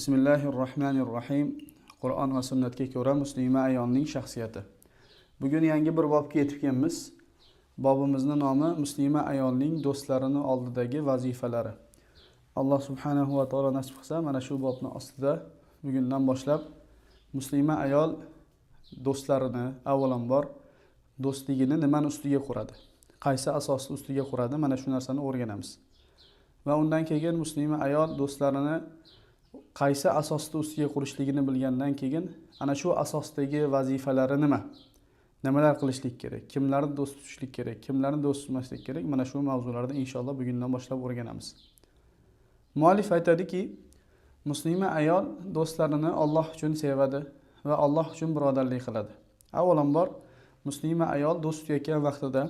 Bismillahirrohmanirrohim. Qur'on va sunnatga ko'ra muslima ayolning shaxsiyati. Bugun yangi bir bobga yetib kelamiz. Bobimizning nomi muslima ayolning do'stlarini oldidagi vazifalari. Alloh subhanahu va taolo nasib qilsa, mana shu bobni ostida bugundan boshlab muslima ayol do'stlarini avvalambor do'stligini nimani ustiga quradi? Qaysi asosda ustiga quradi? Mana shu narsani o'rganamiz. Va undan keyin muslima ayol do'stlarini qaysi asosda ustiga qurishligini bilgandan keyin ana shu asosdagi vazifalari nima? Nimalar qilishlik kerak? Kimlarni do'st tutishlik kerak? Kimlarni do'st tutmaslik kerak? Mana shu mavzularda inshaalloh bugundan boshlab o'rganamiz. Muallif aytadiki, muslima ayol do'stlarini Alloh uchun sevadi va Alloh uchun birodarlik qiladi. Avvalambor muslima ayol do'st tutayotgan vaqtida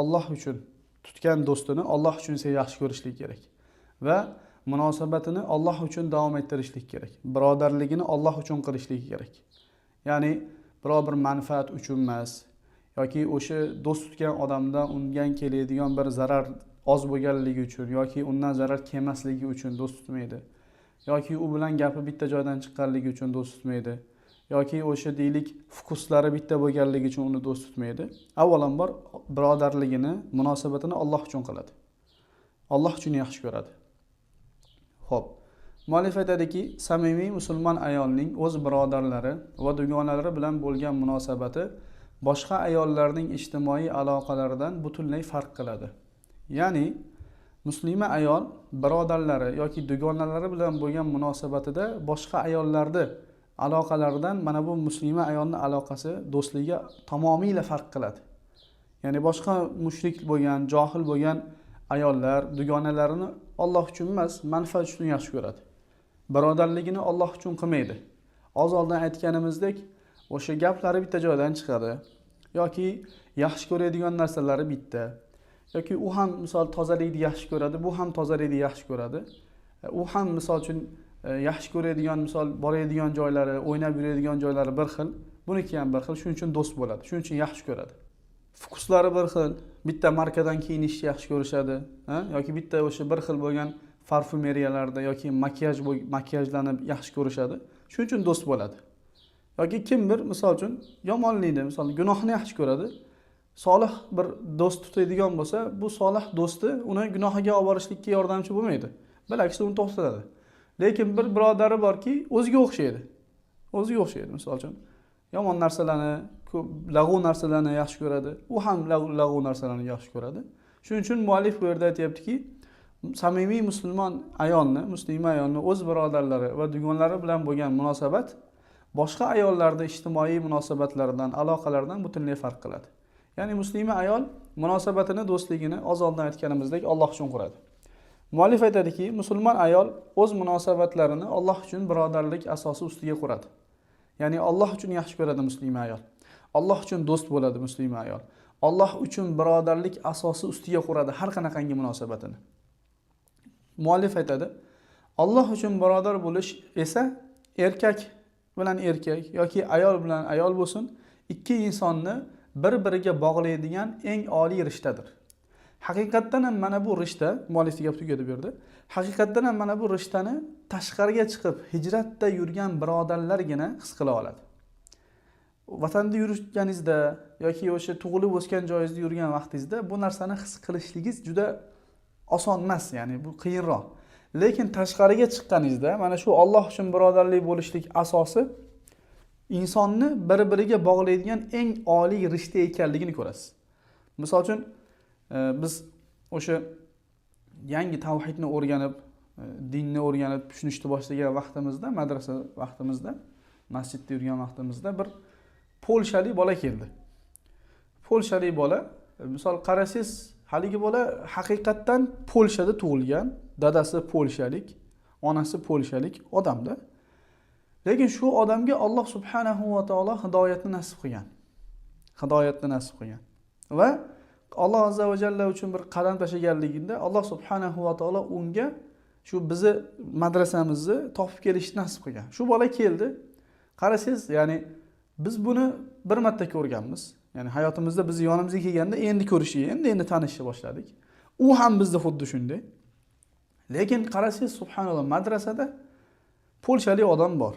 Alloh uchun tutgan do'stini Alloh uchun yaxshi ko'rishlik kerak va munosabatini Alloh uchun davom ettirishlik kerak. Birodarligini Alloh uchun qilishlik kerak. Ya'ni biror bir manfaat uchun emas yoki o'sha do'st tutgan odamdan undan keladigan bir zarar oz bo'lganligi uchun yoki undan zarar kelmasligi uchun do'st tutmaydi. Yoki u bilan gapi bitta joydan chiqqanligi uchun do'st tutmaydi. Yoki o'sha deylik fokuslari bitta bo'lganligi uchun uni do'st tutmaydi. Avvalambor birodarligini, munosabatini Alloh uchun qiladi. Alloh uchun yaxshi ko'radi. Xo'p. Muallif aytadiki, samimiy musulmon ayolning o'z birodarlari va dugonalari bilan bo'lgan munosabati boshqa ayollarning ijtimoiy aloqalaridan butunlay farq qiladi. Ya'ni muslima ayol birodarlari yoki dugonalari bilan bo'lgan munosabatida boshqa ayollarni aloqalaridan mana bu muslima ayolning aloqasi do'stligi tamomiyla farq qiladi. Ya'ni boshqa mushrik bo'lgan, johil bo'lgan ayollar dugonalarini Alloh uchun emas, manfaat uchun yaxshi ko'radi. Birodarligini Alloh uchun qilmaydi. Oldin aytganimizdek, o'sha gaplari bitta joydan chiqadi yoki yaxshi ko'radigan narsalari bitta. Yoki u ham misol tozalikni yaxshi ko'radi, bu ham tozalikni yaxshi ko'radi. U ham misol uchun yaxshi ko'radigan, misol boradigan joylari, o'ynab yuradigan joylari bir xil, buniki ham bir xil, shuning uchun do'st bo'ladi, shuning uchun yaxshi ko'radi. Fokuslari bir xil, bitta markadan kiyinishni yaxshi ko'rishadi, yoki bitta o'sha bir xil bo'lgan parfumeriyalarda yoki makiyajlanib yaxshi ko'rishadi. Shuning uchun do'st bo'ladi. Yoki kimdir misol uchun yomonlikni, misol gunohni yaxshi ko'radi. Solih bir do'st tutadigan bo'lsa, bu solih do'sti uni gunohiga olib borishlikka yordamchi bo'lmaydi. Bilaksi uni to'xtatadi. Lekin bir birodari borki, o'ziga o'xshaydi. O'ziga o'xshaydi misol uchun. Yomon narsalarni, ko'p lag'ov narsalarni yaxshi ko'radi. U ham lag'ov narsalarni yaxshi ko'radi. Shuning uchun muallif bu yerda aytayaptiki, samimiy musulmon ayolni, muslima ayolni o'z birodarlari va dugonalari bilan bo'lgan munosabat boshqa ayollarning ijtimoiy munosabatlaridan, aloqalaridan butunlay farq qiladi. Ya'ni muslima ayol munosabatini, do'stligini oldin aytganimizdek Alloh uchun quradi. Muallif aytadiki, musulmon ayol o'z munosabatlarini Alloh uchun birodarlik asosi ustiga quradi. Ya'ni Alloh uchun yaxshi ko'radi muslima ayol. Alloh uchun do'st bo'ladi muslima ayol. Alloh uchun birodarlik asosi ustiga quradi har qanaqangi munosabatini. Muallif aytadi, Alloh uchun birodar bo'lish esa erkak bilan erkak yoki ayol bilan ayol bo'lsin, ikki insonni bir-biriga bog'laydigan eng oliy rishtadir. Haqiqatdan ham mana bu rishta, muallif gap tugadi bu yerda. Haqiqatdan ham mana bu rishtani tashqariga chiqib hijratda yurgan birodarlargina his qila oladi. Vatanda yurganingizda yoki o'sha tug'ilib o'sgan joyingizda yurgan vaqtingizda bu narsani his qilishligingiz juda oson emas, ya'ni bu qiyinroq. Lekin tashqariga chiqqaningizda mana shu Alloh uchun birodarlik bo'lishlik asosi insonni bir-biriga bog'laydigan eng oliy rishta ekanligini ko'rasiz. Misol uchun biz o'sha yangi tavhidni o'rganib, dinni o'rganib tushunishni boshlagan vaqtimizda, madrasa vaqtimizda, masjidda yurgan vaqtimizda bir polshalik bola keldi. Polshalik bola, misol qarasangiz, haligi bola haqiqatdan Polshada tug'ilgan, dadasi polshalik, onasi polshalik odamda. Lekin shu odamga Alloh subhanahu va taolo hidoyatni nasib qilgan. Hidoyatni nasib qilgan. Va Alloh azza va jalla uchun bir qadam tashlaganligida Alloh subhanahu va taolo unga shu bizni madrasamizni topib kelishni nasib qilgan. Shu bola keldi. Qarasangiz, ya'ni biz buni bir marta ko'rganmiz. Ya'ni hayotimizda biz yonimizga kelganda endi ko'rishib, endi tanishishni boshladik. U ham bizni xuddi shunday. Lekin qarasangiz, subhanalloh, madrasada polshalik odam bor.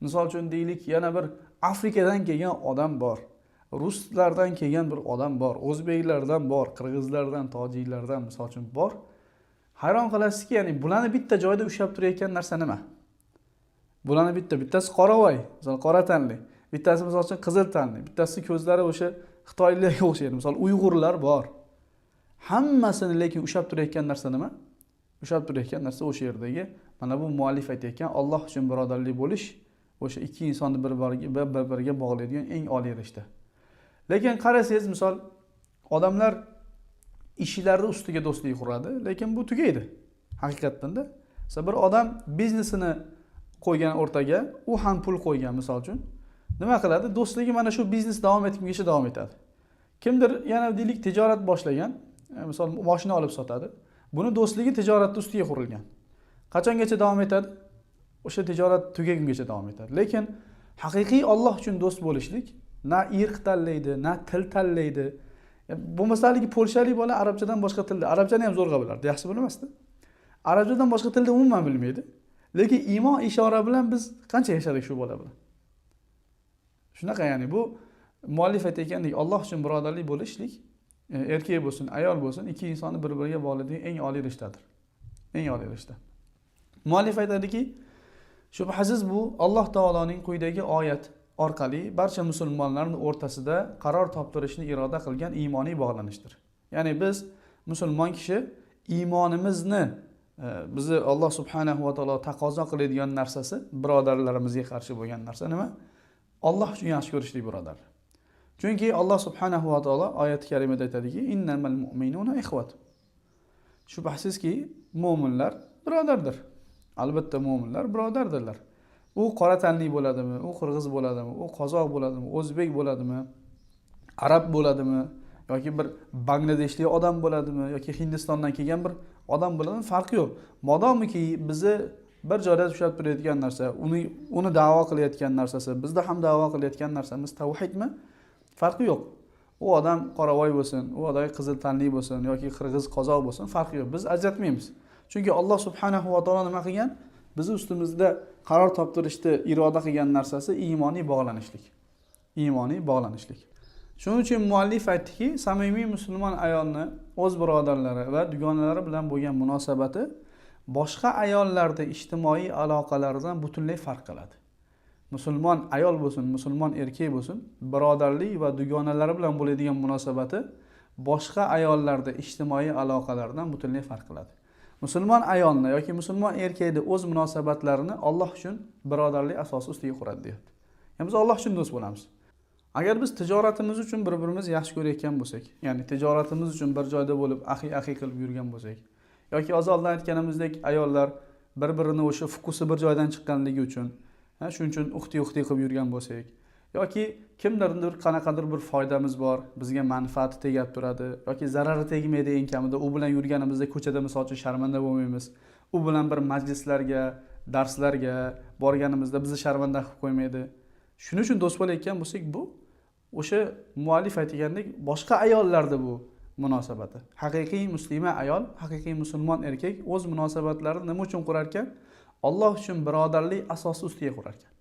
Misol uchun deylik, yana bir Afrikadan kelgan odam bor. Ruslardan kelgan bir odam bor, o'zbeklardan bor, qirg'izlardan, tojiklardan misol uchun bor. Hayron qolasizki, ya'ni bularni bitta joyda ushlab turayotgan narsa nima? Bularni bittasi qoravoy, misol qora tanli, bittasi misol uchun qizil tanli, bittasi ko'zlari o'sha Xitoylarga o'xshaydi. Misol Uyg'urlar bor. Hammasini lekin ushlab turayotgan narsa nima? Ushlab turayotgan narsa o'sha yerdagi mana bu muallif aytayotgan Alloh uchun birodarlik bo'lish, o'sha ikki insonni bir-biriga bog'laydigan eng oliy rishta. Lekin qarasangiz, misol odamlar ishlarning ustiga do'stlik quradi, lekin bu tugaydi. Haqiqatdan-da. Mesela bir odam biznesini qo'ygan o'rtaga, u ham pul qo'ygan misol uchun. Nima qiladi? Do'stligi mana shu biznes davom etguncha davom etadi. Kimdir yana deylik tijorat boshlagan, misol mashina olib sotadi. Buni do'stligi tijoratning ustiga qurilgan. Qachongacha davom etadi? O'sha tijorat tugagungacha davom etadi. Lekin haqiqiy Alloh uchun do'st bo'lishlik na irq tanlaydi, na til tanlaydi. Bo'lmasaligi polshalik bola arabchadan boshqa tilda, arabchani ham zo'rg'a bilardi, yaxshi bilmasdi. Arabchadan boshqa tilda umuman bilmaydi. Lekin iymon ishora bilan biz qancha yashadik shu bola bilan. Shunaqa, ya'ni bu muallif aytayotgandek, Alloh uchun birodarlik bo'lishlik, erkak bo'lsin, ayol bo'lsin, ikki insonni bir-biriga bog'laydigan eng oliy rishtadir. Eng oliy rishta. Muallif aytadiki, shubhasiz bu Alloh taoloning quyidagi oyat orqali barcha musulmonlarning o'rtasida qaror toptirishni iroda qilgan iymoniy bog'lanishdir. Ya'ni biz musulmon kishi iymonimizni bizni Alloh subhanahu va taolo taqozo qiladigan narsasi, birodarlarimizga qarshi bo'lgan narsa nima? Alloh uchun yaxshi ko'rishlik birodar. Chunki Alloh subhanahu va taolo oyat-i karimada aytadiki, innamal mu'minuna ikhwat. Shubhasizki, mu'minlar birodardir. Albatta mu'minlar birodardirlar. U qora tanli bo'ladimi, u qirg'iz bo'ladimi, u qozoq bo'ladimi, o'zbek bo'ladimi, arab bo'ladimi, yoki bir Bangladeshlik odam bo'ladimi, yoki Hindistondan kelgan bir odam bo'ladimi, farqi yo'q. Modomiki bizni bir joyda ushlab turayotgan narsa, uni da'vo qilayotgan narsasi, bizda ham da'vo qilayotgan narsamiz tavhidmi? Farqi yo'q. U odam qoravoy bo'lsin, u odam qizil tanli bo'lsin yoki qirg'iz, qozoq bo'lsin, farqi yo'q. Biz ajratmaymiz. Chunki Alloh subhanahu va taolo nima qilgan? Biz ustimizda qaror toptirishni iroda qilgan narsasi iymoniy bog'lanishlik. Iymoniy bog'lanishlik. Shuning uchun muallif aytdiki, samimiy musulmon ayolni o'z birodarlari va dugonalari bilan bo'lgan munosabati boshqa ayollarda ijtimoiy aloqalardan butunlay farq qiladi. Musulmon ayol bo'lsin, musulmon erkak bo'lsin, birodarlik va dugonalari bilan bo'ladigan munosabati boshqa ayollarda ijtimoiy aloqalardan butunlay farq qiladi. Musulmon ayolni yoki musulmon erkakni o'z munosabatlarini Alloh uchun birodarlik asosi ustiga quradi deyapti. Ya'ni biz Alloh uchun do'st bo'lamiz. Agar biz tijoratimiz uchun bir-birimizni yaxshi ko'rayotgan bo'lsak, ya'ni tijoratimiz uchun bir joyda bo'lib ahi qilib yurgan bo'lsak, yoki oldin aytganimizdek ayollar bir-birini o'sha fokusi bir joydan chiqqanligi uchun, shuning uchun uxti qilib yurgan bo'lsak, yoki kimlardir qanaqadir bir foydamiz bor, bizga manfaati tegib turadi yoki zarari tegmaydi, eng kamida u bilan yurganimizda ko'chada misol uchun sharmanda bo'lmaymiz. U bilan bir majlislarga, darslarga borganimizda bizni sharmanda qilib qo'ymaydi. Shuning uchun do'st bo'layotgan bo'lsak, bu o'sha muallif aytgandek boshqa ayollarda bu munosabati. Haqiqiy muslima ayol, haqiqiy musulmon erkak o'z munosabatlarini nima uchun qurar ekan? Alloh uchun birodarlik asosi ustiga qurar ekan.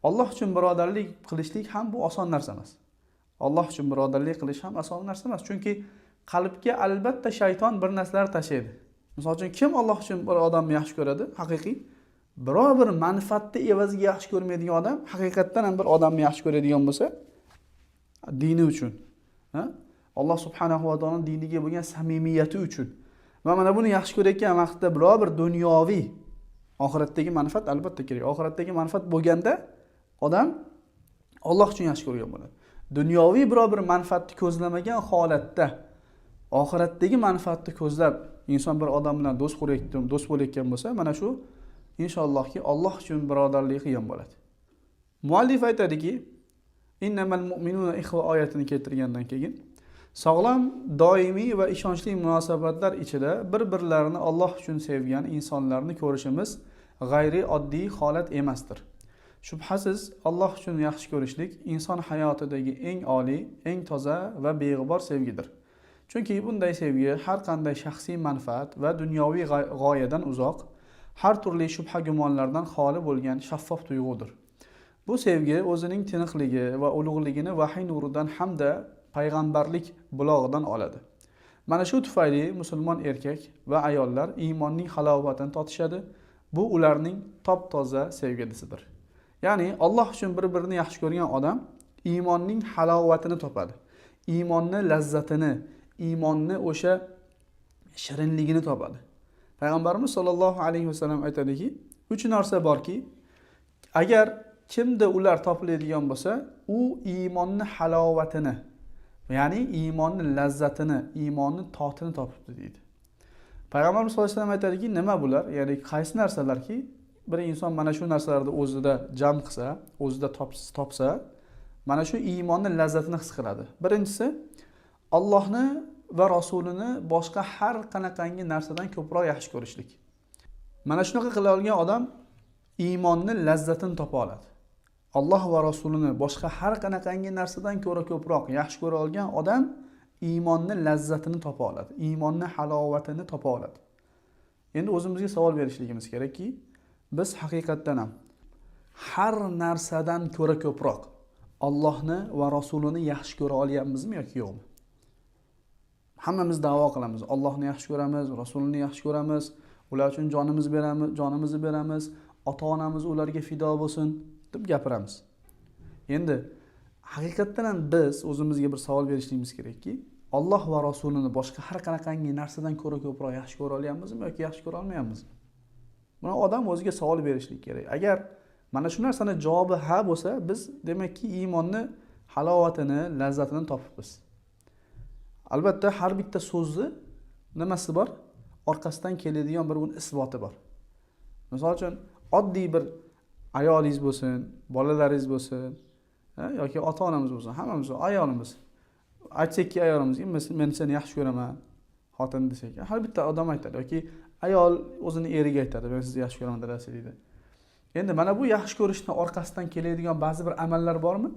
Alloh uchun birodarlik qilishlik ham bu oson narsa emas. Alloh uchun birodarlik qilish ham oson narsa emas. Chunki qalbga albatta shayton bir narsalar tashlaydi. Misol uchun kim Alloh uchun bir odamni yaxshi ko'radi? Haqiqiy biror bir manfaatni evaziga yaxshi ko'rmaydigan odam, haqiqatdan ham bir odamni yaxshi ko'radigan bo'lsa, dini uchun, Alloh subhanahu va taoloning diniga bo'lgan samimiyati uchun va mana buni yaxshi ko'rayotgan vaqtda biror bir dunyoviy oxiratdagi manfaat albatta kerak. Oxiratdagi manfaat bo'lganda odam Alloh uchun yaxshi ko'rgan bo'ladi. Dunyoviy biror bir manfaatni ko'zlamagan holatda oxiratdagi manfaatni ko'zlab inson bir odam bilan do'st bo'layotgan bo'lsa, mana shu inshaallohki Alloh uchun birodarlik qilgan bo'ladi. Muallif aytadiki, innamal mu'minuna ikhwa oyatini keltirgandan keyin sog'lom, doimiy va ishonchli munosabatlar ichida bir-birlarini Alloh uchun sevgan insonlarni ko'rishimiz g'ayri oddiy holat emasdir. Shubhasiz, Alloh uchun yaxshi ko'rishlik inson hayotidagi eng oliy, eng toza va beg'ubor sevgidir. Chunki bunday sevgi har qanday shaxsiy manfaat va dunyoviy g'oyadan uzoq, har turli shubha gumonlardan xoli bo'lgan shaffof tuyg'udir. Bu sevgi o'zining tiniqligi va ulug'ligini vahiy nuridan hamda payg'ambarlik bulog'idan oladi. Mana shu tufayli musulmon erkak va ayollar iymonning halovatini totishadi. Bu ularning top-toza sevgisidir. Ya'ni Alloh uchun bir-birini yaxshi ko'rgan odam iymonning halovatini topadi. Iymonni lazzatini, iymonni o'sha shirinligini topadi. Payg'ambarimiz sollallohu alayhi vasallam aytadiki, 3 narsa borki, agar kimda ular topiladigan bo'lsa, u iymonni halovatini, ya'ni iymonni lazzatini, iymonni totini topibdi deydi. Payg'ambarimiz sollallohu alayhi vasallam aytadiki, nima bular? Ya'ni qaysi narsalarki bir inson mana shu narsalarni o'zida jam qilsa, o'zida topsa, mana shu iymonni lazzatini his qiladi. Birinchisi, Allohni va rasulini boshqa har qanaqangi narsadan ko'proq yaxshi ko'rishlik. Mana shunaqa qila olgan odam iymonni lazzatini topa oladi. Alloh va rasulini boshqa har qanaqangi narsadan ko'ra ko'proq yaxshi ko'ra olgan odam iymonni lazzatini topa oladi. Iymonni halovatini topa oladi. Endi o'zimizga savol berishligimiz kerakki, biz haqiqatdan ham har narsadan ko'ra ko'proq Allohni va rasulini yaxshi ko'ra olyapmizmi yoki yo'qmi? Hammamiz da'vo qilamiz. Allohni yaxshi ko'ramiz, rasulini yaxshi ko'ramiz, ular uchun jonimizni beramiz, ota-onamiz ularga fido bo'lsin deb gapiramiz. Endi haqiqatdan ham biz o'zimizga bir savol berishimiz kerakki, Alloh va rasulini boshqa har qanaqangi narsadan ko'ra ko'proq yaxshi ko'ra olyapmizmi yoki yaxshi ko'ra olmayapmizmi? Buni odam o'ziga savol berishlik kerak. Agar mana shu narsaning javobi ha bo'lsa, biz demakki iymonni halovatini, lazzatini topibmiz. Albatta har bitta so'zni nimasi bor? Orqasidan keladigan bir isboti bor. Misol uchun oddiy bir ayolingiz bo'lsin, bolalaringiz bo'lsin, yoki ota-onamiz bo'lsin, hammamiz ayolimiz. Aytsakki ayolimizga men seni yaxshi ko'raman, xotin desak, har bitta odam aytadi yoki ayol o'zini eriga aytadi, men sizni yaxshi ko'raman dadasi deydi. Endi mana bu yaxshi ko'rishni orqasidan keladigan ba'zi bir amallar bormi?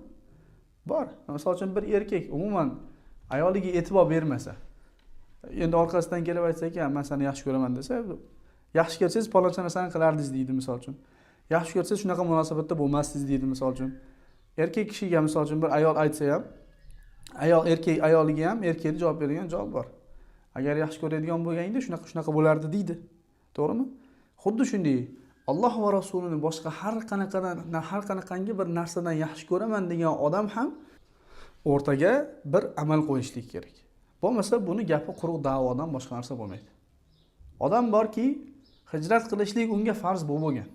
Bor. Misol uchun bir erkak umuman ayoliga e'tibor bermasa, endi orqasidan kelib aytsa-ki, men seni yaxshi ko'raman desa, yaxshi ko'rsangiz paloncha narsani qilardingiz deydi misol uchun. Yaxshi ko'rsangiz shunaqa munosabatda bo'lmasdingiz deydi misol uchun. Erkak kishiga misol uchun bir ayol aytsa ham, erkak ayoliga ham erkakning javob beradigan javob bor. Agar yaxshi ko'radigan bo'lganingda shunaqa bo'lardi deydi. To'g'rimi? Xuddi shunday Alloh va rasulini boshqa har qanaqangi bir narsadan yaxshi ko'raman degan odam ham o'rtaga bir amal qo'yishlik kerak. Bo'lmasa buni gapi quruq da'vodan boshqa narsa bo'lmaydi. Odam borki, hijrat qilishlik unga farz bo'lgan.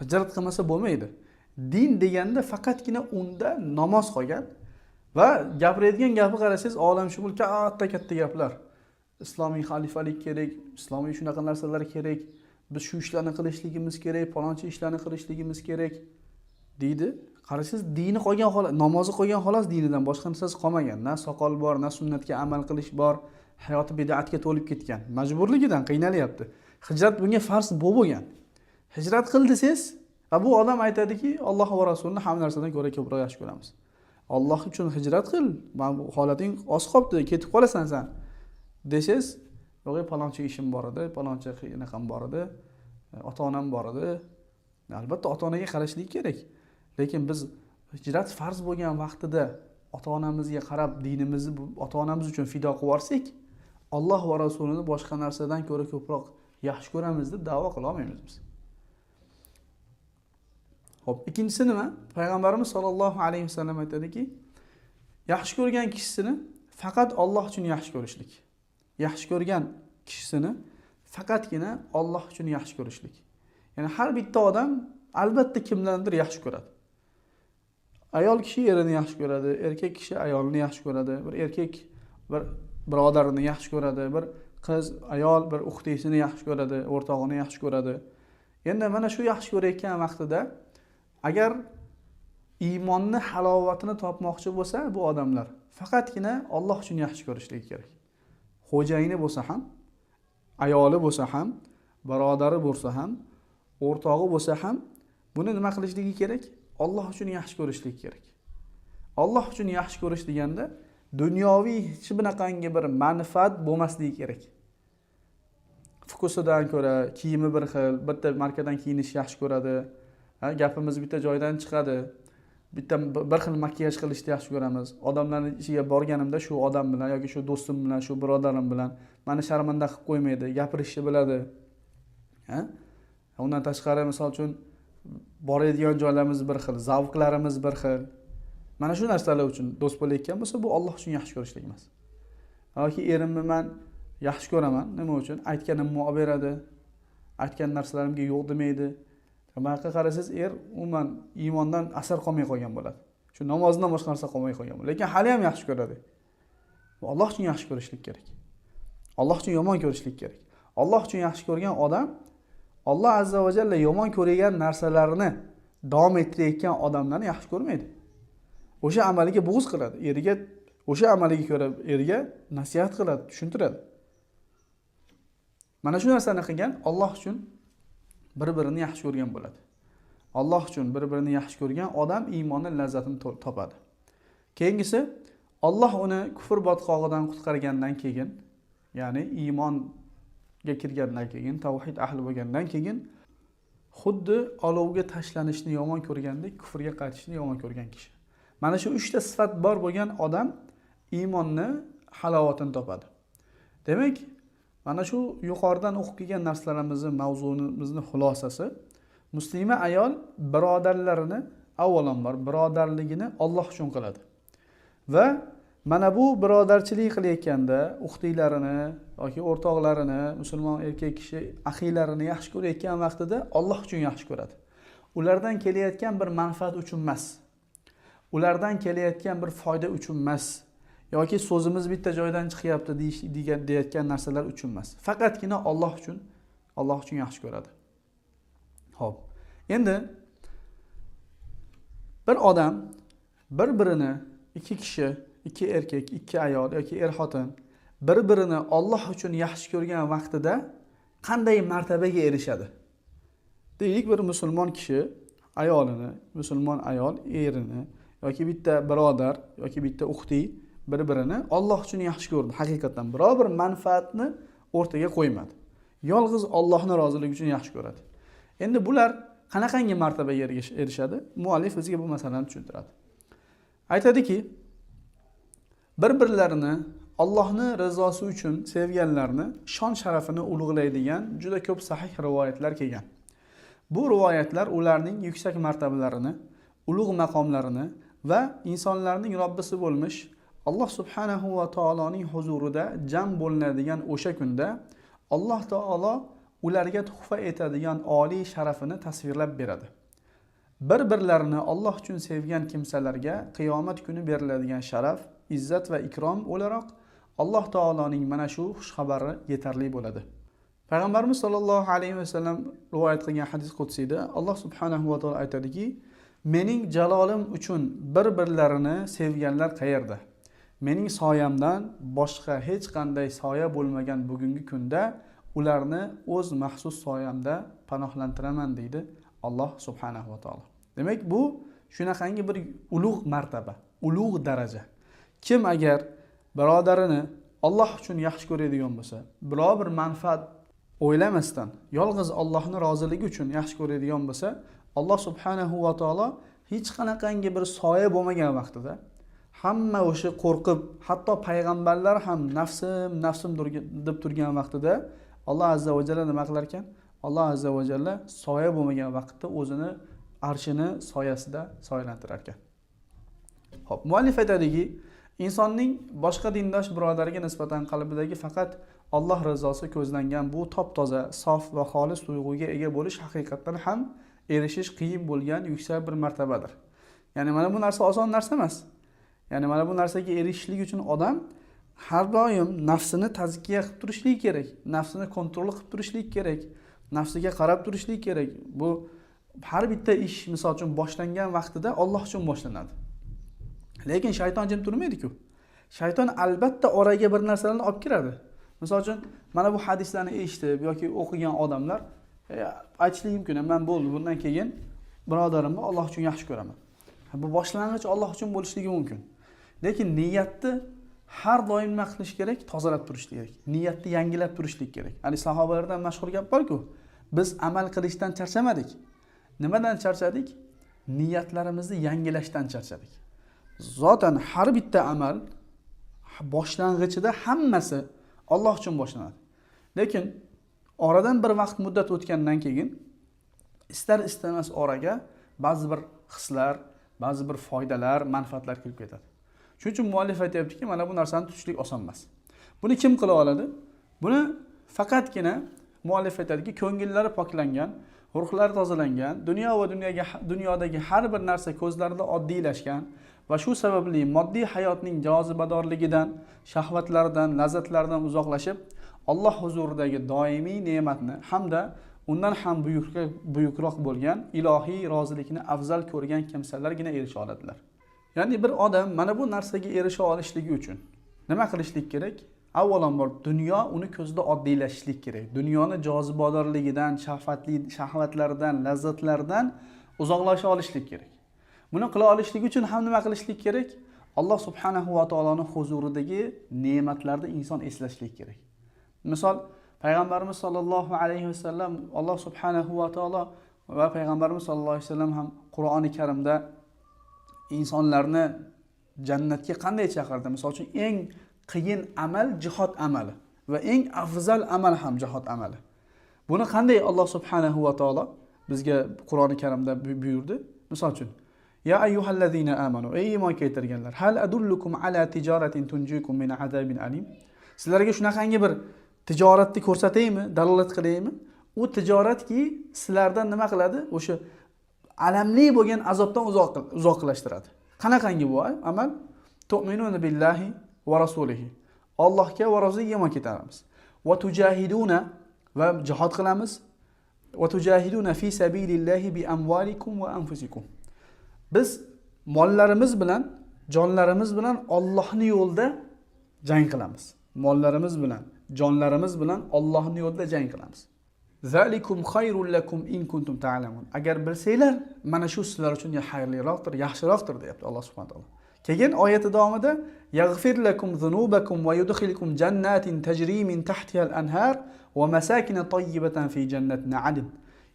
Hijrat qilmasa bo'lmaydi. Din deganda faqatgina unda namoz qolgan va gapiradigan gapi qarasangiz olamshumul katta gaplar. Islomiy xalifalik kerak, islomiy shunaqa narsalar kerak, biz shu ishlarni qilishligimiz kerak, falonchi ishlarni qilishligimiz kerak deydi. Qarasiz, dini qolgan xolos, namozi qolgan xolos dinidan boshqa narsasi qolmagan. Na soqol bor, na sunnatga amal qilish bor, hayoti bid'atga to'lib ketgan. Majburligidan qiynalyapti. Hijrat bunga farz bo'lgan. Hijrat qil desangiz, bu odam aytadiki, Alloh va rasulini hamma narsadan ko'ra ko'proq yaxshi ko'ramiz. Alloh uchun hijrat qil, men bu holating oz qolibdi, ketib qolasan sen. Desangiz, yo'q, palonchi ishim bor edi, palonchi qanaqam bor edi, ota-onam bor edi. Albatta ota-onaga qarashlik kerak. Lekin biz hijrat farz bo'lgan vaqtida ota-onamizga qarab dinimizni ota-onamiz uchun fido qilib yorsak, Alloh va rasulini boshqa narsadan ko'ra ko'proq yaxshi ko'ramiz deb da'vo qila olmaymiz biz. Xo'p, ikkinchisi nima? Payg'ambarimiz sollallohu alayhi vasallam aytadiki, yaxshi ko'rgan kishisini faqat Alloh uchun yaxshi ko'rishlik. Yaxshi ko'rgan kishisini faqatgina Alloh uchun yaxshi ko'rishlik. Ya'ni har bitta odam albatta kimlarnidir yaxshi ko'radi. Ayol kishi erini yaxshi ko'radi, erkak kishi ayolini yaxshi ko'radi, bir erkak bir birodarini yaxshi ko'radi, bir qiz ayol bir uxtisini yaxshi ko'radi, o'rtog'ini yaxshi ko'radi. Endi mana shu yaxshi ko'rayotgan vaqtida agar iymonni halovatini topmoqchi bo'lsa, bu odamlar faqatgina Alloh uchun yaxshi ko'rishligi kerak. Xo'jayini bo'lsa ham, ayoli bo'lsa ham, birodari bo'lsa ham, o'rtog'i bo'lsa ham, buni nima qilishligi kerak? Alloh uchun yaxshi ko'rishlik kerak. Alloh uchun yaxshi ko'rish deganda dunyoviy hech bunaqangi bir manfaat bo'lmasligi kerak. Fukusidan ko'ra kiyimi bir xil, bitta markadan kiyinishni yaxshi ko'radi. Gapimiz bitta joydan chiqadi. Bitta bir xil makiyaj qilishni yaxshi ko'ramiz. Odamlarning ichiga borganimda shu odam bilan yoki shu do'stim bilan, shu birodarim bilan meni sharmanda qilib qo'ymaydi, gapirishni biladi. Undan tashqari misol uchun boradigan joylarimiz bir xil, zavqlarimiz bir xil. Mana shu narsalar uchun do'st bo'layotgan bo'lsa, bu Alloh uchun yaxshi ko'rishlik emas. Yoki erimni men yaxshi ko'raman, nima uchun? Aytganimni olib beradi. Aytgan narsalarimga yo'q demaydi. Bunaqa qarasangiz, umuman iymondan asar qolmay qolgan bo'ladi. Shu namozdan boshqa narsa qolmay qolgan bo'ladi. Lekin hali ham yaxshi ko'radi. Bu Alloh uchun yaxshi ko'rishlik kerak. Alloh uchun yomon ko'rishlik kerak. Alloh uchun yaxshi ko'rgan odam Alloh azza va jalla yomon ko'rgan narsalarini davom ettirayotgan odamlarni yaxshi ko'rmaydi. O'sha amaliga bug'uz qiladi. Eriga o'sha amaliga ko'ra eriga nasihat qiladi, tushuntiradi. Mana shu narsani qilgan Alloh uchun bir-birini yaxshi ko'rgan bo'ladi. Alloh uchun bir-birini yaxshi ko'rgan odam iymonning lazzatini topadi. Keyingisi, Alloh uni kufr botqog'idan qutqargandan keyin, ya'ni iymonga kirgandan keyin, tavhid ahli bo'lgandan keyin xuddi olovga tashlanishni yomon ko'rgandek, kufrga qaytishni yomon ko'rgan kishi. Mana shu 3 ta sifat bor bo'lgan odam iymonni halovatini topadi. Demak, mana shu yuqoridan o'qib kelgan narsalarimizni, mavzuyimizni xulosasi, muslima ayol birodarlarini avvalambor birodarligini Alloh uchun qiladi. Va mana bu birodarchilik qilayotganda uxtiylarini yoki o'rtoqlarini, musulmon erkak kishi axilarini yaxshi ko'rayotgan vaqtida Alloh uchun yaxshi ko'radi. Ulardan kelayotgan bir manfaat uchun emas. Ulardan kelayotgan bir foyda uchun emas. Yoki so'zimiz bitta joydan chiqyapti deyotgan narsalar uchun emas. Faqatgina Alloh uchun yaxshi ko'radi. Xo'p. Endi bir odam bir-birini, ikki kishi, ikki erkak, ikki ayol yoki er-xotin bir-birini Alloh uchun yaxshi ko'rgan vaqtida qanday martabaga erishadi? Deylik, bir musulmon kishi ayolini, musulmon ayol erini yoki bitta birodar yoki bitta uxti bir-birini Alloh uchun yaxshi ko'rdi. Haqiqatan biror bir manfaatni o'rtaga qo'ymadi. Yolg'iz Allohning roziligi uchun yaxshi ko'radi. Endi bular qanaqangi martabaga erishadi? Muallif bizga bu masalani tushuntiradi. Aytadiki, bir-birlarini Allohning rizosi uchun sevganlarni shon sharafini ulug'laydigan juda ko'p sahih rivoyatlar kelgan. Bu rivoyatlar ularning yuksak martabalarini, ulug' maqomlarini va insonlarning Robbisi bo'lmish Alloh subhanahu va taoloning huzurida jam bo'linadigan o'sha kunda Alloh taolo ularga tuhfa etadigan oliy sharafini tasvirlab beradi. Bir-birlarini Alloh uchun sevgan kimsalarga qiyomat kuni beriladigan sharaf, izzat va ikrom o'laroq Alloh taoloning mana shu xushxabari yetarli bo'ladi. Payg'ambarimiz sollallohu alayhi vasallam rivoyat qilgan hadis qudsiyda Alloh subhanahu va taolo aytadiki, mening jalolim uchun bir-birlarini sevganlar qayerda? Mening soyamdan boshqa hech qanday soya bo'lmagan bugungi kunda ularni o'z maxsus soyamda panohlantiraman deydi Alloh subhanahu va taolo. Demak, bu shunaqangi bir ulug' martaba, ulug' daraja. Kim agar birodarini Alloh uchun yaxshi ko'radigan bo'lsa, biror bir manfaat o'ylamasdan, yolg'iz Allohning roziligi uchun yaxshi ko'radigan bo'lsa, Alloh subhanahu va taolo hech qanaqangi bir soya bo'lmagan vaqtida, hamma o'sha qo'rqib, hatto payg'ambarlar ham nafsim deb turgan vaqtida Alloh azza va jalla nima qilar ekan? Alloh azza va jalla soya bo'lmagan vaqtda o'zini arshini soyasida soyalantirar ekan. Xo'p, muallif aytadiki, insonning boshqa dindosh birodariga nisbatan qalbidagi faqat Alloh rizosi ko'zlangan bu top-toza, sof va xolis tuyg'uga ega bo'lish haqiqatan ham erishish qiyin bo'lgan yuksak bir martabadir. Ya'ni mana bu narsa oson narsa emas. Ya'ni mana bu narsaga erishishlik uchun odam har doim nafsini tazkiya qilib turishligi kerak, nafsini kontrol qilib turishligi kerak, nafsiga qarab turishligi kerak. Bu har bitta ish, misol uchun boshlangan vaqtida Alloh uchun boshlanadi. Lekin shayton jim turmaydi-ku. Shayton albatta oraga bir narsalarni olib kiradi. Misol uchun mana bu hadislarni eshitib yoki o'qigan odamlar aytishligi mumkin, men bo'ldi, bundan keyin birodarimni Alloh uchun yaxshi ko'raman. Bu boshlang'ich Alloh uchun bo'lishligi mumkin. Lekin niyatni har doim nima qilish kerak? Tozalab turishlik kerak. Niyatni yangilab turishlik kerak. Ya'ni sahobalardan mashhur gap bor-ku, biz amal qilishdan charchamadik. Nimadan charchadik? Niyatlarimizni yangilashdan charchadik. Zotan har bitta amal boshlang'ichida hammasi Alloh uchun boshlanadi. Lekin oradan bir vaqt muddat o'tgandan keyin istar istamas oraga ba'zi bir hislar, ba'zi bir foydalar, manfaatlar kirib ketadi. Shuning uchun muallif aytayaptiki, mana bu narsani tutishlik oson emas. Buni kim qila oladi? Buni faqatgina muallif aytadiki, ko'ngillari poklangan, ruhlari tozalangan, dunyo va dunyodagi har bir narsa ko'zlarida oddiylashgan va shu sababli moddiy hayotning jozibadorligidan, shahvatlaridan, lazzatlardan uzoqlashib, Alloh huzuridagi doimiy ne'matni hamda undan ham buyukroq bo'lgan ilohiy rozilikni afzal ko'rgan kimsalargina erisha oladilar. Ya'ni bir odam mana bu narsaga erisha olishligi uchun nima qilishlik kerak? Avvalambor dunyo uni ko'zida oddiylashishlik kerak. Dunyoni jozibadorligidan, shahvatlaridan, lazzatlardan uzoqlasha olishlik kerak. Buni qila olishlik uchun ham nima qilishlik kerak? Alloh subhanahu va taoloning huzuridagi ne'matlarni inson eslashlik kerak. Misol Payg'ambarimiz sollallohu alayhi vasallam, Alloh subhanahu va taolo va Payg'ambarimiz sollallohu alayhi vasallam ham Qur'oni Karimda insonlarni jannatga qanday chaqirdi? Misol uchun eng qiyin amal jihod amali va eng afzal amal ham jihod amali. Buni qanday Alloh subhanahu va taolo bizga Qur'oni Karimda buyurdi? Misol uchun Ya ayyuhallazina amanu, ey iymon keltirganlar, hal adullukum ala tijaratin tunjikum min azabin alim. Sizlarga shunaqangi bir tijoratni ko'rsataymi, dalolat qilaymi? U tijoratki sizlardan nima qiladi? O'sha alamli bo'lgan azobdan uzoqlashtiradi. Qanaqangi bu amal? Tu'minuna billahi va rasulihi. Allohga va rasuliga iymon keltiramiz. Va tujahiduna va jihad qilamiz. Va tujahiduna fi sabilillahi bi amwalikum va anfusikum. Biz mollarimiz bilan, jonlarimiz bilan Allohning yo'lida jang qilamiz. Mollarimiz bilan, jonlarimiz bilan Allohning yo'lida jang qilamiz. Zalikum khayrul lakum in kuntum ta'lamun. Agar bilsanglar, mana shu sizlar uchun xayrliroqdir, yaxshiroqdir deyapti Alloh subhanahu va taolo. Keyin oyati davomida yaghfir lakum dhunubakum va yudkhilukum jannatin tajri min tahtiha al-anhar va masakin tayyibatan fi jannatin 'adn.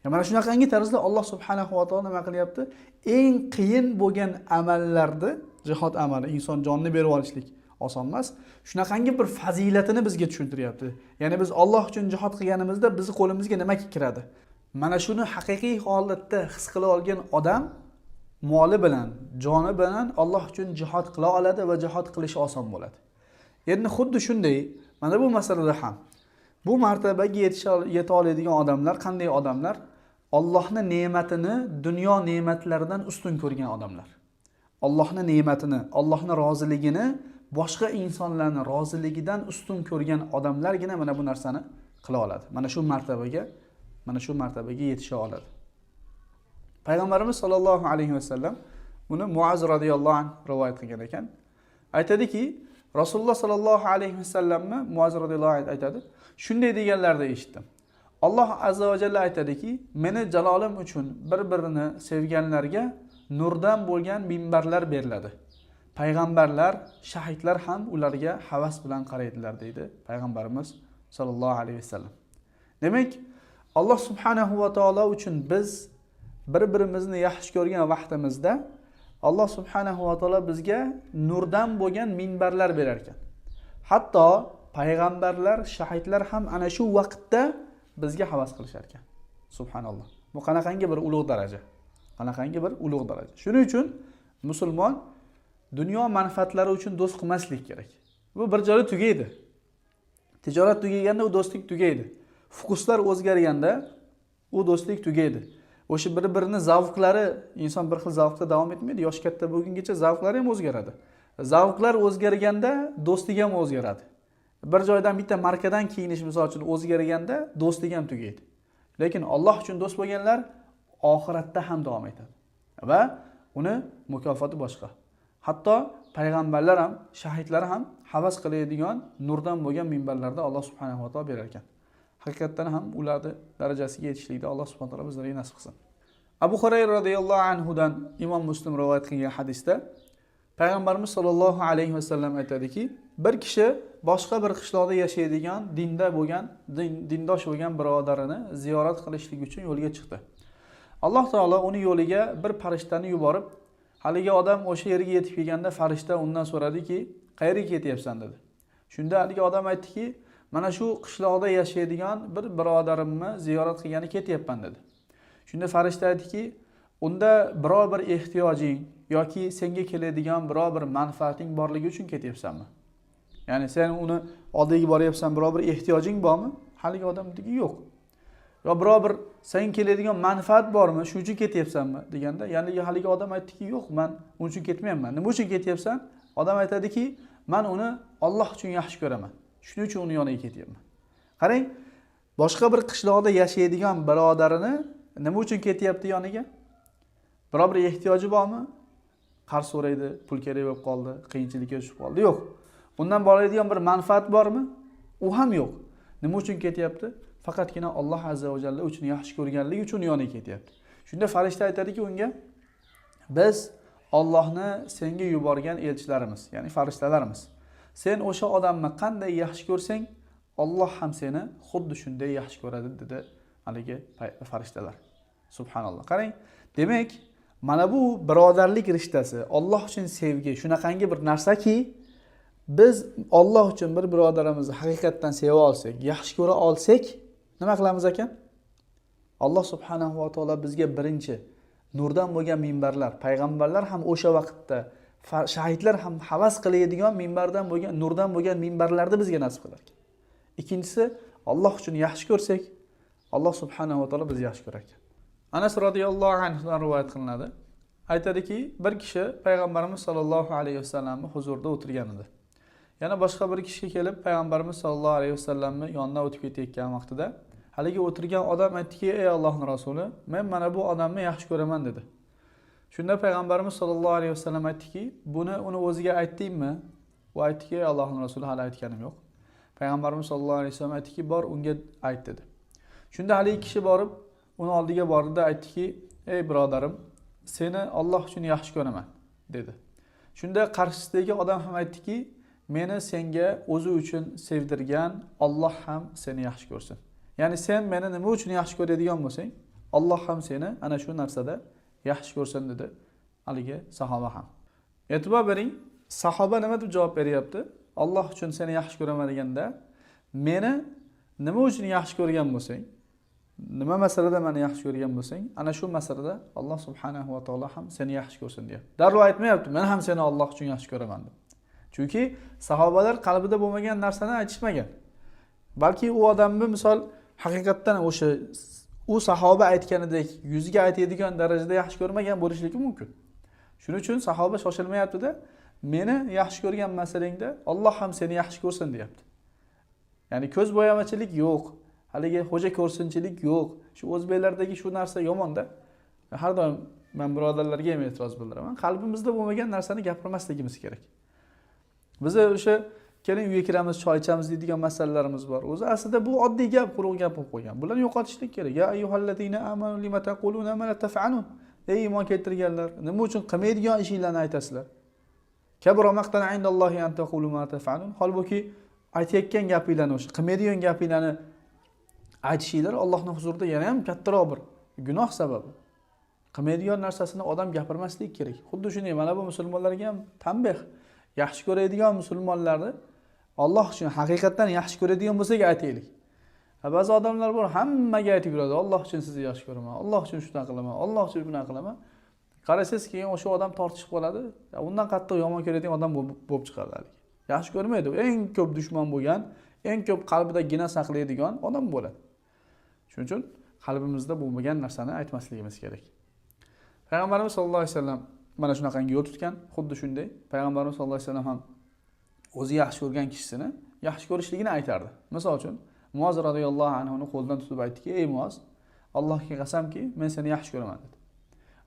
Mana shunaqangi tarzda Alloh subhanahu va taolo nima qilyapti? Eng qiyin bo'lgan amallarni, jihod amali, inson jonni berib olishlik oson emas. Shunaqangi bir fazilatini bizga tushuntiryapti. Ya'ni biz Alloh uchun jihod qilganimizda bizni qo'limizga nima kiradi? Mana shuni haqiqiy holatda his qila olgan odam moli bilan, joni bilan Alloh uchun jihod qila oladi va jihod qilishi oson bo'ladi. Endi xuddi shunday, mana bu masalada ham bu martabaga yeta oladigan odamlar qanday odamlar? Allohning ne'matini dunyo ne'matlaridan ustun ko'rgan odamlar. Allohning ne'matini, Allohning roziligini boshqa insonlarning roziligidan ustun ko'rgan odamlargina mana bu narsani qila oladi. Mana shu martabaga yetisha oladi. Payg'ambarimiz sollallohu alayhi vasallam buni Muaz radhiyallohu anhu rivoyat qilgan ekan. Aytadiki, Rasululloh sollallohu alayhi vasallamni Muaz radhiyallohu anhu aytadi, shunday deganlarni eshitdim. Alloh azza va jalla aytadiki, meni jalolim uchun bir-birini sevganlarga nurdan bo'lgan minbarlar beriladi. Payg'ambarlar, shahidlar ham ularga havas bilan qaraydilar deydi Payg'ambarimiz sollallohu alayhi vasallam. Demak, Alloh subhanahu va taolo uchun biz bir-birimizni yaxshi ko'rgan vaqtimizda Alloh subhanahu va taolo bizga nurdan bo'lgan minbarlar berar ekan. Hatto payg'ambarlar, shahidlar ham ana shu vaqtda bizga havas qilishar ekan. Subhanalloh. Bu qanaqangi bir ulug' daraja. Qanaqangi bir ulug' daraja. Shuning uchun musulmon dunyo manfaatlari uchun do'st qilmaslik kerak. Bu bir joyda tugaydi. Tijorat tugaganda u do'stlik tugaydi. Fokuslar o'zgarganda u do'stlik tugaydi. O'sha bir-birini zavqlari, inson bir xil zavqda davom etmaydi. Yosh katta bo'lgungacha zavqlari ham o'zgaradi. Zavqlar o'zgarganda do'stlik ham o'zgaradi. Bir joydan bitta markadan kiyinish misol uchun o'zgarganda do'stlik ham tugaydi. Lekin Alloh uchun do'st bo'lganlar oxiratda ham davom etadi. Va uni mukofoti boshqa. Hatto payg'ambarlar ham, shahidlar ham havas qiladigan nurdan bo'lgan minbarlarda Alloh subhanahu va taolo berar ekan. Haqiqatan ham ularni darajasiga yetishlikda Alloh subhanahu va taolo bizlarga nasib qilsin. Abu Hurayra radhiyallohu anhu dan Imom Muslim rivoyat qilgan hadisda Payg'ambarimiz sollallohu alayhi vasallam aytadiki, bir kishi boshqa bir qishloqda yashaydigan, dindosh bo'lgan birodarini ziyorat qilishlik uchun yo'lga chiqdi. Alloh taolo uni yo'liga bir farishtani yuborib, haligi odam o'sha yerga yetib kelganda farishta undan so'radiki, qayerga ketyapsan dedi. Shunda haligi odam aytdiki, mana shu qishloqda yashaydigan bir birodarimni ziyorat qilgani ketyapman dedi. Shunda farishta aytdiki, unda biror bir ehtiyojing yoki senga keladigan biror bir manfaating borligi uchun ketyapsanmi? Ya'ni sen uni oldiga boryapsan, biror bir ehtiyojing bormi? Haligi odam dedi, yo'q. Yo biror bir sen keladigan manfaat bormi? Shuning uchun ketyapsanmi deganda, ya'ni haligi odam aytdiki, yo'q, men uning uchun ketmayapman. Nima uchun ketyapsan? Odam aytadiki, men uni Alloh uchun yaxshi ko'raman. Shuning uchun uni yoniga ketyapman. Qarang, boshqa bir qishloqda yashaydigan birodarini nima uchun ketyapti yoniga? Biror bir ehtiyoji bormi? Qarz so'raydi, pul kerak bo'lib qoldi, qiyinchilikka tushib qoldi. Yo'q. Undan boradigan bir manfaat bormi? U ham yo'q. Nima uchun ketyapti? Faqatgina Alloh azza va jalla uchun yaxshi ko'rganligi uchun yoniga ketyapti. Shunda farishta aytadiki unga, biz Allohni senga yuborgan elchilarimiz, ya'ni farishtalarimiz. Sen o'sha odamni qanday yaxshi ko'rsang, Alloh ham seni xuddi shunday yaxshi ko'radi dedi haligi farishtalar. Subhanalloh. Qarang, demak, mana bu birodarlik rishtasi, Alloh uchun sevgi shunaqangi bir narsaki, biz Alloh uchun bir birodarimizni haqiqatdan seva olsak, yaxshi ko'ra olsak, nima qilamiz ekan? Alloh subhanahu va taolo bizga birinchi nurdan bo'lgan minbarlar, payg'ambarlar ham o'sha vaqtda, shahidlar ham havas qiladigan minbardan bo'lgan, nurdan bo'lgan minbarlarni bizga nasib qilar ekan. Ikkinchisi, Alloh uchun yaxshi ko'rsak, Alloh subhanahu va taolo bizni yaxshi ko'rar ekan. Anas radhiyallohu anhu dan rivoyat qilinadi. Aytadiki, bir kishi payg'ambarimiz sollallohu alayhi vasallamning huzurida o'tirgan edi. Yana boshqa bir kishi kelib payg'ambarimiz sollallohu alayhi vasallamning yonidan o'tib ketayotgan vaqtida haligi o'tirgan odam aytdiki, ey Allohning rasuli, men mana bu odamni yaxshi ko'raman dedi. Shunda payg'ambarimiz sollallohu alayhi vasallam aytdiki, buni uni o'ziga aytdingmi? U aytdiki, ey Allohning rasuli, hali aytganim yo'q. Payg'ambarimiz sollallohu alayhi vasallam aytdiki, bor unga ayt dedi. Shunda haligi kishi borib uni oldiga bordida aytdiki, ey birodarim, seni Alloh uchun yaxshi ko'raman dedi. Shunda qarshisidagi odam ham aytdiki, meni senga o'zi uchun sevdirgan Alloh ham seni yaxshi ko'rsin. Ya'ni sen meni nima uchun yaxshi ko'radigan bo'lsang, Alloh ham seni ana shu narsada yaxshi ko'rsin dedi haligi sahoba ham. E'tibor bering, sahoba nima deb javob beryapti? Alloh uchun seni yaxshi ko'raman deganda, meni nima uchun yaxshi ko'rgan bo'lsang, nima masalada meni yaxshi ko'rgan bo'lsang, ana shu masalada Alloh subhanahu va taolo ham seni yaxshi ko'rsin deyapti. Darrov aytmayapti, men ham seni Alloh uchun yaxshi ko'raman deb. Chunki sahobalar qalbida bo'lmagan narsani aytishmagan. Balki u odamni misol haqiqatdan o'sha u sahoba aytganidek yuziga aytadigan darajada yaxshi ko'rmagan bo'lishligi mumkin. Shuning uchun sahoba shoshilmayapti-da, meni yaxshi ko'rgan masalangda Alloh ham seni yaxshi ko'rsin deyapti. Ya'ni ko'z bo'yamachilik yo'q, haligi xo'ja ko'rsinchilik yo'q. Shu o'zbeklardagi shu narsa yomon-da. Har doim men birodarlarga ham e'tiroz bildiraman. Qalbimizda bo'lmagan narsani gapirmasligimiz kerak. Biz o'sha keling uyga kiramiz, choy ichamiz deydigan masalalarimiz bor. O'zi aslida bu oddiy gap, quruq gap bo'lib qo'ygan. Bularni yo'qotishlik kerak. Ya ayyuhallazina amanu lima taquluna ma la taf'alun. Ey iymon keltirganlar, nima uchun qilmaydigan ishinglarni aytasizlar? Kabura maqtan indallohi an taqulu ma taf'alun. Holbuki aytayotgan gapinglarni o'sha qilmaydigan gapinglarni aytishinglar Allohning huzurida yana ham kattaroq bir gunoh sababi. Qilmaydigan narsasini odam gapirmaslik kerak. Xuddi shunday mana bu musulmonlarga ham tanbeh. Yaxshi ko'radigan musulmonlarni Alloh uchun haqiqatan yaxshi ko'radigan bo'lsak aytaylik. Ba'zi odamlar bor, hammaga aytib yuradi, Alloh uchun sizni yaxshi ko'raman, Alloh uchun shuna qilaman, Alloh uchun buni qilaman. Qarasangiz, keyin o'sha odam tortishib qoladi. Undan qattiq yomon ko'radigan odam bo'lib chiqadi. Yaxshi ko'rmaydi, eng ko'p dushman bo'lgan, eng ko'p qalbida gina saqlaydigan odam bo'ladi. Shuning uchun qalbimizda bo'lmagan narsani aytmasligimiz kerak. Payg'ambarimiz sollallohu alayhi vasallam mana shunaqangi yo'l tutgan, xuddi shunday. Payg'ambarimiz sollallohu alayhi vasallam ham o'zi yaxshi ko'rgan kishisini yaxshi ko'rishligini aytardi. Misol uchun, Muoz radhiyallohu anhu uni qo'ldan tutib aytdiki, ey Muoz, Allohga qasamki, men seni yaxshi ko'raman dedi.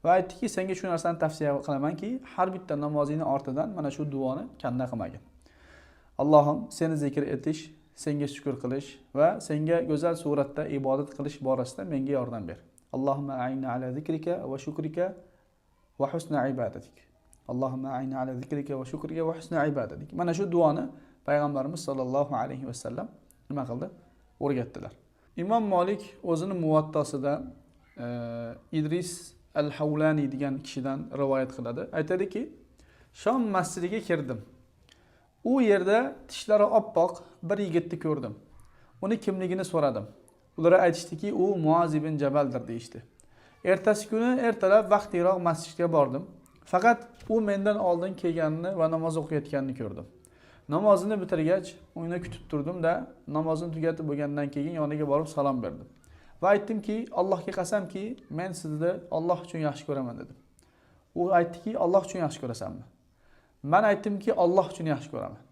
Va aytdiki, senga shu narsani tavsiya qilamanki, har bitta namozingning ortidan mana shu duoni kanda qilmagin. Allohim, seni zikr etish, senga shukr qilish va senga go'zal suratda ibodat qilish borasida menga yordam ber. Allohumma a'inna ala zikrika va shukrika va husna ibadatik. Allohumma a'inni ala zikrika va shukrika va husni ibadatik. Mana shu duoni payg'ambarimiz sollallohu alayhi vasallam nima qildi? O'rgatdilar. Imom Malik o'zini muvattasida Idris al-Havlani degan kishidan rivoyat qiladi. Aytadiki, Shom masjidiga kirdim. U yerda tishlari oppoq bir yigitni ko'rdim. Uni kimligini so'radim. Ular aytishdiki, u Muoz ibn Jabaldir deyishdi. Ertasi kuni ertalab vaqtiroq masjidga bordim. Faqat u mendan oldin kelganini va namoz o'qiyotganini ko'rdim. Namozini bitirgach, uni kutib turdim-da, namozini tugatib bo'lgandan keyin yoniga borib salom berdim. Va aytdimki, Allohga qasamki, men sizni Alloh uchun yaxshi ko'raman dedim. U aytdiki, Alloh uchun yaxshi ko'rasanmi? Men aytdimki, Alloh uchun yaxshi ko'raman.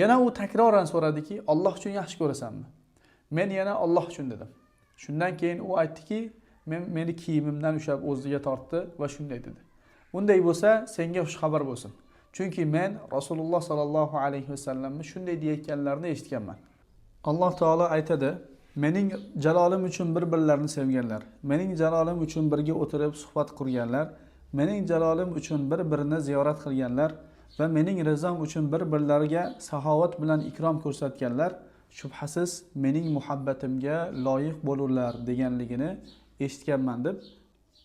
Yana u takroran so'radiki, Alloh uchun yaxshi ko'rasanmi? Men yana Alloh uchun dedim. Shundan keyin u aytdiki, meni kiyimimdan ushlab o'ziga tortdi va shunday dedi. Unday bo'lsa, senga xush xabar bo'lsin. Chunki men Rasululloh sallallohu alayhi vasallamni shunday deyotganlarini eshitganman. Alloh taolo aytadi: "Mening jalolim uchun bir-birlarini sevganlar, mening jalolim uchun birga o'tirib suhbat qurganlar, mening jalolim uchun bir-birini ziyorat qilganlar va mening rizom uchun bir-birlariga saxovat bilan ikrom ko'rsatganlar, shubhasiz mening muhabbatimga loyiq bo'lurlar" deganligini eshitganman deb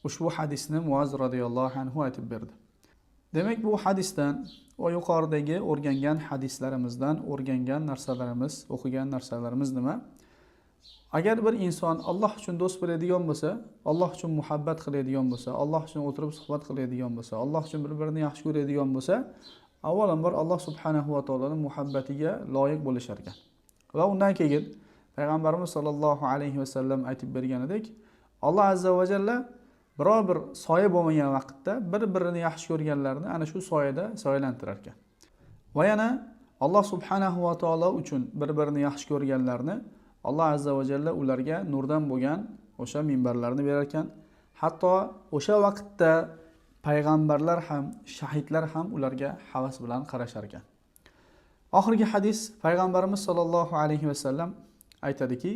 ushbu hadisni Muoz radhiyallohu anhu aytib berdi. Demak, bu hadisdan va yuqoridagi o'rgangan hadislarimizdan o'rgangan narsalarimiz, o'qigan narsalarimiz nima? Agar bir inson Alloh uchun do'st bo'ladigan bo'lsa, Alloh uchun muhabbat qiladigan bo'lsa, Alloh uchun o'tirib suhbat qiladigan bo'lsa, Alloh uchun bir-birini yaxshi ko'radigan bo'lsa, avvalambor Alloh subhanahu va taoloning muhabbatiga loyiq bo'lishar ekan. Va undan keyin payg'ambarimiz sollallohu alayhi vasallam aytib berganidek, Alloh azza va jalla biror bir soya bo'lmagan vaqtda bir-birini yaxshi ko'rganlarni ana shu soyada soyalantirar ekan. Va yana Alloh subhanahu va taolo uchun bir-birini yaxshi ko'rganlarni Alloh azza va jalla ularga nurdan bo'lgan o'sha minbarlarni berar ekan. Hatto o'sha vaqtda payg'ambarlar ham, shahidlar ham ularga havas bilan qarashar ekan. Oxirgi hadis payg'ambarimiz sollallohu alayhi vasallam aytadiki,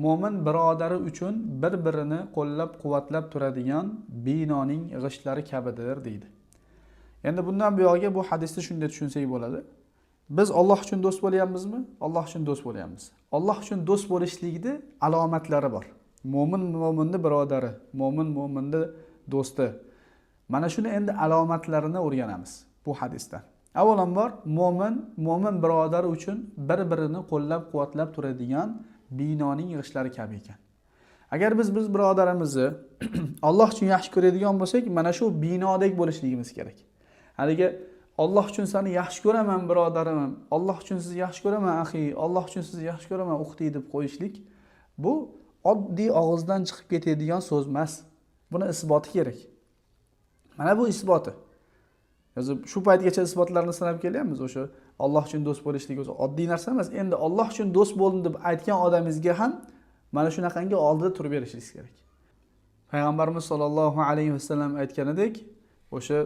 mo'min birodari uchun bir-birini qo'llab-quvvatlab turadigan binoning g'ishtlari kabidir deydi. Endi bundan buyog'iga bu hadisni shunday tushunsak bo'ladi. Biz Alloh uchun do'st bo'lyapmizmi? Alloh uchun do'st bo'lyapmiz. Alloh uchun do'st bo'lishlikning alomatlari bor. Mo'min mo'minning birodari, mo'min mo'minning do'sti. Mana shuni endi alomatlarini o'rganamiz bu hadisdan. Avvalambor mo'min birodari uchun bir-birini qo'llab-quvvatlab turadigan binoning g'ishlari kabi ekan. Agar biz birodarimizni Alloh uchun yaxshi ko'radigan bo'lsak, mana shu binodek bo'lishligimiz kerak. Haligi Alloh uchun seni yaxshi ko'raman birodarim, Alloh uchun sizni yaxshi ko'raman axi, Alloh uchun sizni yaxshi ko'raman uxti deb qo'yishlik bu oddiy og'izdan chiqib ketadigan so'z emas. Buni isboti kerak. Mana bu isboti. Shu paytgacha isbotlarni sanab kelyapmiz. O'sha Alloh uchun do'st bo'lishlik o'zi oddiy narsa emas. Endi Alloh uchun do'st bo'ldim deb aytgan odamingizga ham mana shunaqangi oldida turib berishingiz kerak. Payg'ambarimiz sollallohu alayhi vasallam aytganidek, o'sha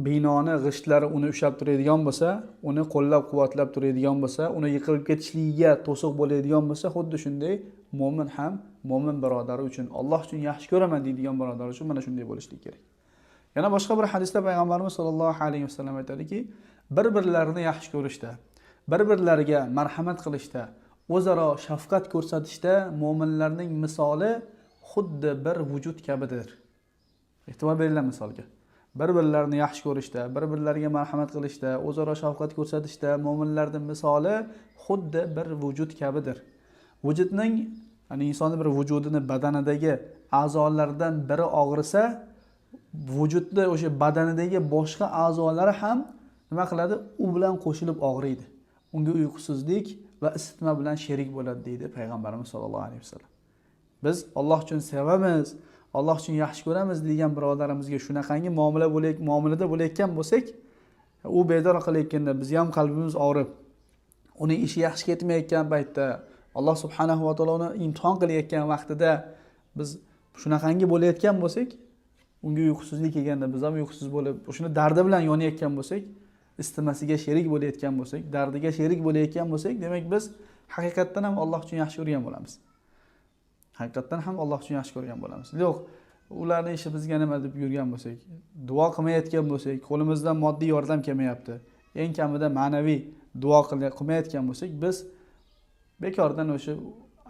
binoni g'ishtlari uni ushlab turadigan bo'lsa, uni qo'llab-quvvatlab turadigan bo'lsa, uni yiqilib ketishligiga to'siq bo'ladigan bo'lsa, xuddi shunday mo'min ham mo'min birodari uchun Alloh uchun yaxshi ko'raman deydigan birodar uchun mana shunday bo'lishligi kerak. Yana boshqa bir hadisda payg'ambarimiz sollallohu alayhi vasallam aytadiki, bir-birlarini yaxshi ko'rishda, bir-birlariga marhamat qilishda, o'zaro shafqat ko'rsatishda mo'minlarning misoli xuddi bir vujud kabidir. E'tibor beringlar misolga. Bir-birlarini yaxshi ko'rishda, bir-birlariga marhamat qilishda, o'zaro shafqat ko'rsatishda mo'minlarning misoli xuddi bir vujud kabidir. Vujudning, ya'ni insonning bir vujudini badanidagi a'zolardan biri og'risa, vujudda o'sha badanidagi boshqa a'zolari ham nima qiladi? U bilan qo'shilib og'riydi. Unga uyqusizlik va isitma bilan sherik bo'ladi deydi payg'ambarimiz sollallohu alayhi vasallam. Biz Alloh uchun sevamiz, Alloh uchun yaxshi ko'ramiz degan birodarimizga shunaqangi muomalada bo'layotgan bo'lsak, u bedor qilayotganda biz ham qalbimiz og'rib, uning ishi yaxshi ketmayotgan paytda, Alloh subhanahu va taolo uni imtihon qilayotgan vaqtida biz shunaqangi bo'layotgan bo'lsak, unga uyqusizlik kelganda biz ham uyqusiz bo'lib, o'shini dardi bilan yonayotgan bo'lsak, istimasiga sherik bo'layotgan bo'lsak, dardiga sherik bo'layotgan bo'lsak, demak biz haqiqatdan ham Alloh uchun yaxshi ko'rgan bo'lamiz. Haqiqatdan ham Alloh uchun yaxshi ko'rgan bo'lamiz. Yo'q, ularning ishi bizga nima deb yurgan bo'lsak, duo qilmayotgan bo'lsak, qo'limizdan moddiy yordam kelmayapti, eng kamida ma'naviy duo qilmayotgan bo'lsak, biz bekordan o'sha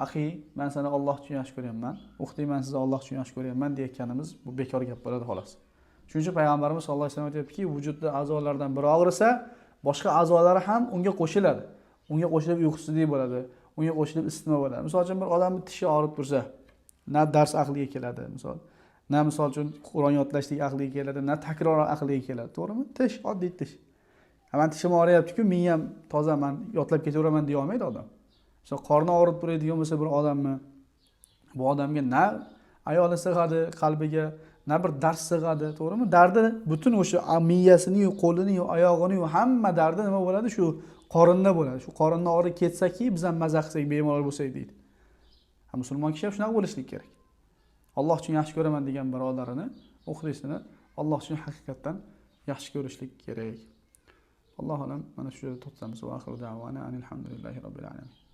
axi, men seni Alloh uchun yaxshi ko'ryapman, uxti men sizni Alloh uchun yaxshi ko'ryapman deyotganimiz bu bekor gap bo'ladi xolos. Shuning uchun payg'ambarimiz sollallohu alayhi vasallam aytibdiki, vujudda a'zolardan biri og'risa, boshqa a'zolari ham unga qo'shiladi. Unga qo'shilib uyqusizlik bo'ladi, unga qo'shilib isitma bo'ladi. Misol uchun bir odamning tishi og'rib tursa, na dars aqliga keladi, misol uchun Qur'on yodlashlik aqliga keladi, na takror aqliga keladi, to'g'rimi? Tish, oddiy tish. Men tishim og'riyapti-ku, men ham toza, men yodlab ketaveraman deya olmaydi odam. Misol qorni og'rib turadigan bo'lsa bir odamni, bu odamga na ayoli sig'adi qalbiga, na bir dars sig'adi, to'g'rimi? Dardi butun o'sha miyasini, qo'lini, oyog'ini, hamma dardi nima bo'ladi? Shu qorinda bo'ladi. Shu qorinni og'rib ketsaki, biz ham maza qilsak, bemalol bo'lsak deydi. Musulmon kishi ham shunaqa bo'lishlik kerak. Alloh uchun yaxshi ko'raman degan birodarini, o'xrisini Alloh uchun haqiqatdan yaxshi ko'rishlik kerak. Alloh alam, mana shu yerda to'xtamiz. Va oxiru da'vana alhamdulillahi robbil alamin.